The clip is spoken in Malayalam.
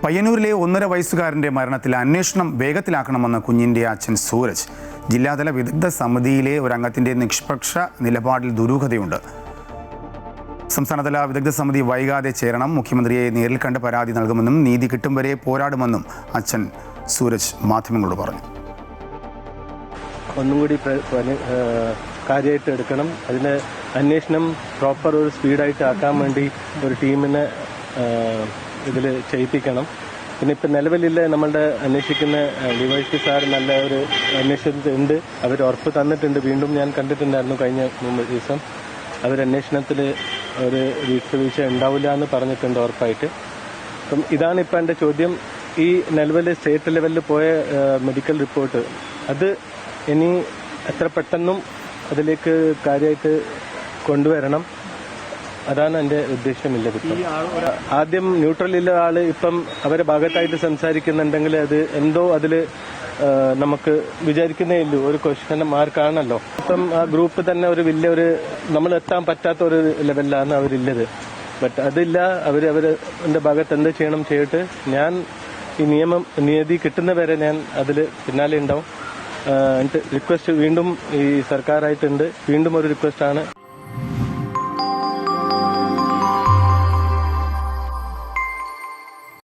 പയ്യന്നൂരിലെ 1.5 വയസ്സുകാരന്റെ മരണത്തിൽ അന്വേഷണം വേഗത്തിലാക്കണമെന്ന് കുഞ്ഞിന്റെ അച്ഛൻ സൂരജ്. ജില്ലാതല വിദഗ്ധ സമിതിയിലെ ഒരംഗത്തിന്റെ നിഷ്പക്ഷ നിലപാടിൽ ദുരൂഹതയുണ്ട്. സംസ്ഥാനതല വിദഗ്ധ സമിതി വൈകാതെ ചേരണം. മുഖ്യമന്ത്രിയെ നേരിൽ കണ്ട് പരാതി നൽകുമെന്നും നീതി കിട്ടും വരെ പോരാടുമെന്നും അച്ഛൻ സൂരജ് മാധ്യമങ്ങളോട് പറഞ്ഞു. ഒന്നും കൂടി കാര്യമായിട്ട് എടുക്കണം. അതിന് അന്വേഷണം പ്രോപ്പർ ഒരു സ്പീഡായിട്ട് ആക്കാൻ വേണ്ടി ഒരു ടീമിനെ ഇതിൽ ചെയ്യിപ്പിക്കണം. പിന്നെ ഇപ്പം നിലവിലില്ല നമ്മളുടെ അന്വേഷിക്കുന്ന ഡിവൈഎസ്പി സാർ നല്ല ഒരു അന്വേഷണത്തിലുണ്ട്. അവർ ഉറപ്പ് തന്നിട്ടുണ്ട്. വീണ്ടും ഞാൻ കണ്ടിട്ടുണ്ടായിരുന്നു കഴിഞ്ഞ ദിവസം. അവരന്വേഷണത്തിൽ ഒരു വീഴ്ച ഉണ്ടാവില്ല എന്ന് പറഞ്ഞിട്ടുണ്ട് ഉറപ്പായിട്ട്. അപ്പം ഇതാണ് ഇപ്പം എൻ്റെ ചോദ്യം. ഈ നിലവിൽ സ്റ്റേറ്റ് ലെവലിൽ പോയ മെഡിക്കൽ റിപ്പോർട്ട് അത് ഇനി എത്ര പെട്ടെന്നും അതിലേക്ക് കാര്യമായിട്ട് കൊണ്ടുവരണം. അതാണ് എൻ്റെ ഉദ്ദേശമില്ലത്. ഇപ്പം ആദ്യം ന്യൂട്രലുള്ള ആള് ഇപ്പം അവരെ ഭാഗത്തായിട്ട് സംസാരിക്കുന്നുണ്ടെങ്കിൽ അത് എന്തോ അതിൽ നമുക്ക് വിചാരിക്കുന്നേ ഉള്ളൂ. ഒരു ക്വസ്റ്റ്യൻ മാർക്കാണല്ലോ. ഇപ്പം ആ ഗ്രൂപ്പ് തന്നെ ഒരു വലിയൊരു നമ്മൾ എത്താൻ പറ്റാത്ത ഒരു ലെവലിലാണ് അവരുള്ളത്. ബട്ട് അതില്ല. അവരുടെ ഭാഗത്ത് എന്ത് ചെയ്യണം ചെയ്തിട്ട് ഞാൻ ഈ നീതി കിട്ടുന്നവരെ ഞാൻ അതിൽ പിന്നാലെ ഉണ്ടാവും. റിക്വസ്റ്റ് വീണ്ടും ഈ സർക്കാരായിട്ടുണ്ട്. വീണ്ടും ഒരു റിക്വസ്റ്റാണ്.